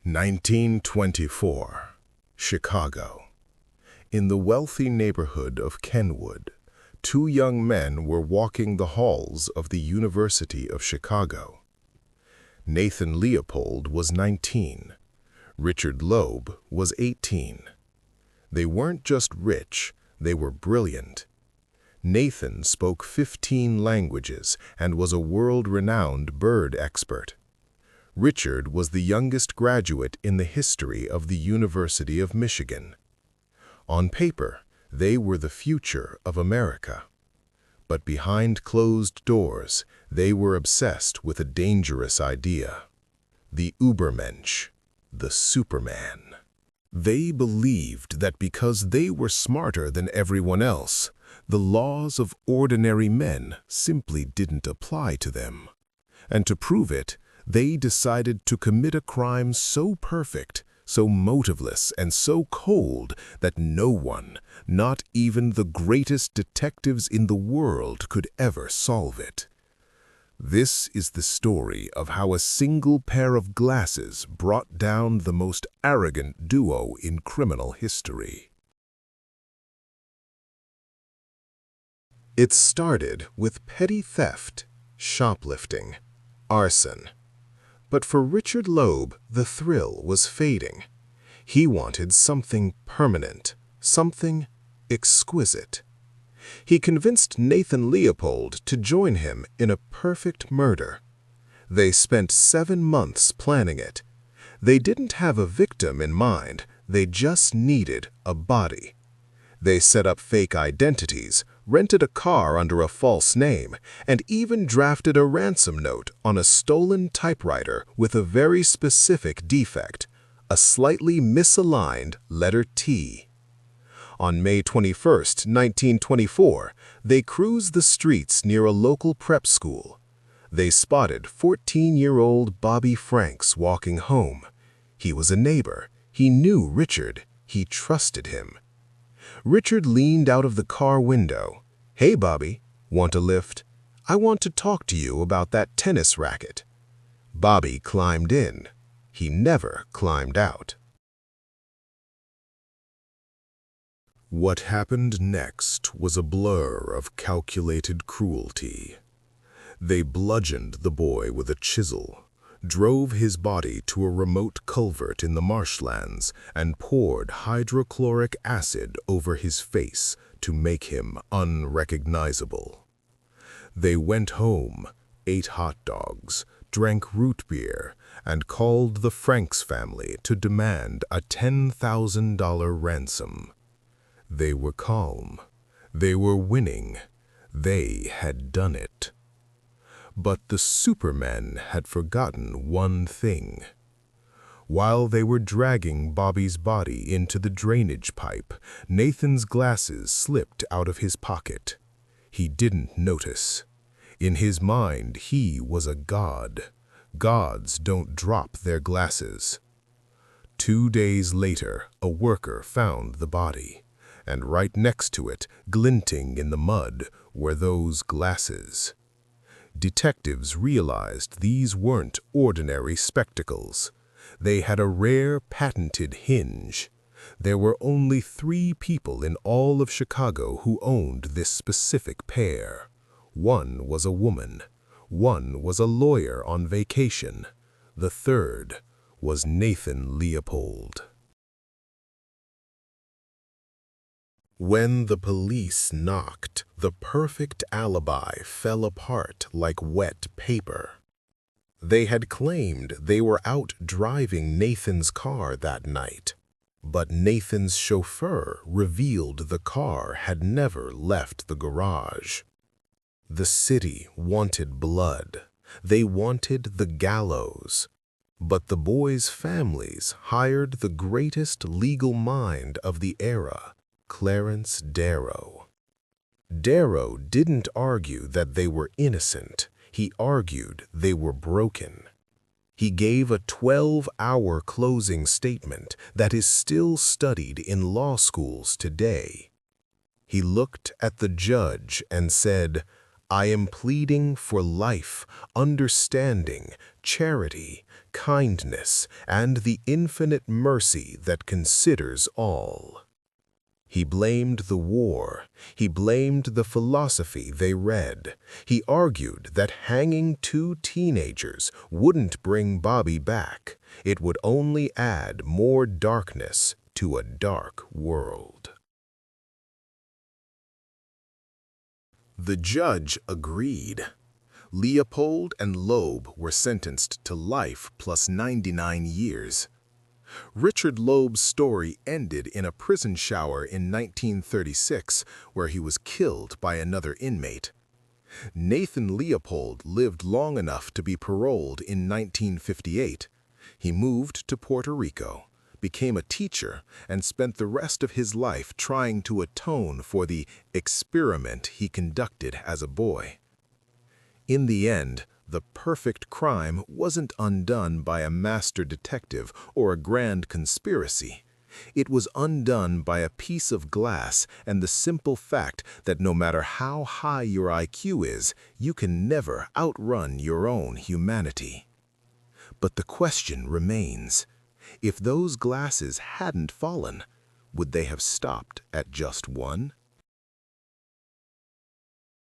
1924, Chicago. In the wealthy neighborhood of Kenwood, two young men were walking the halls of the University of Chicago. Nathan Leopold was 19. Richard Loeb was 18. They weren't just rich, they were brilliant. Nathan spoke 15 languages and was a world-renowned bird expert. Richard was the youngest graduate in the history of the University of Michigan. On paper, they were the future of America. But behind closed doors, they were obsessed with a dangerous idea: the Übermensch, the Superman. They believed that because they were smarter than everyone else, the laws of ordinary men simply didn't apply to them. And to prove it, they decided to commit a crime so perfect, so motiveless, and so cold that no one, not even the greatest detectives in the world, could ever solve it. This is the story of how a single pair of glasses brought down the most arrogant duo in criminal history. It started with petty theft, shoplifting, arson. But for Richard Loeb, the thrill was fading. He wanted something permanent, something exquisite. He convinced Nathan Leopold to join him in a perfect murder. They spent 7 months planning it. They didn't have a victim in mind, they just needed a body. They set up fake identities, rented a car under a false name, and even drafted a ransom note on a stolen typewriter with a very specific defect, a slightly misaligned letter T. On May 21, 1924, they cruised the streets near a local prep school. They spotted 14-year-old Bobby Franks walking home. He was a neighbor. He knew Richard. He trusted him. Richard leaned out of the car window. "Hey, Bobby, want a lift? I want to talk to you about that tennis racket." Bobby climbed in. He never climbed out. What happened next was a blur of calculated cruelty. They bludgeoned the boy with a chisel, drove his body to a remote culvert in the marshlands, and poured hydrochloric acid over his face to make him unrecognizable. They went home, ate hot dogs, drank root beer, and called the Franks family to demand a $10,000 ransom. They were calm. They were winning. They had done it. But the Supermen had forgotten one thing. While they were dragging Bobby's body into the drainage pipe, Nathan's glasses slipped out of his pocket. He didn't notice. In his mind, he was a god. Gods don't drop their glasses. 2 days later, a worker found the body, and right next to it, glinting in the mud, were those glasses. Detectives realized these weren't ordinary spectacles. They had a rare, patented hinge. There were only 3 people in all of Chicago who owned this specific pair. One was a woman. One was a lawyer on vacation. The third was Nathan Leopold. When the police knocked, the perfect alibi fell apart like wet paper. They had claimed they were out driving Nathan's car that night, but Nathan's chauffeur revealed the car had never left the garage. The city wanted blood. They wanted the gallows. But the boys' families hired the greatest legal mind of the era, Clarence Darrow. Darrow didn't argue that they were innocent. He argued they were broken. He gave a 12-hour closing statement that is still studied in law schools today. He looked at the judge and said, "I am pleading for life, understanding, charity, kindness, and the infinite mercy that considers all. He blamed the war. He blamed the philosophy they read. He argued that hanging two teenagers wouldn't bring Bobby back. It would only add more darkness to a dark world. The judge agreed. Leopold and Loeb were sentenced to life plus 99 years. Richard Loeb's story ended in a prison shower in 1936, where he was killed by another inmate. Nathan Leopold lived long enough to be paroled in 1958. He moved to Puerto Rico, became a teacher, and spent the rest of his life trying to atone for the experiment he conducted as a boy. In the end, the perfect crime wasn't undone by a master detective or a grand conspiracy. It was undone by a piece of glass and the simple fact that no matter how high your IQ is, you can never outrun your own humanity. But the question remains, if those glasses hadn't fallen, would they have stopped at just one?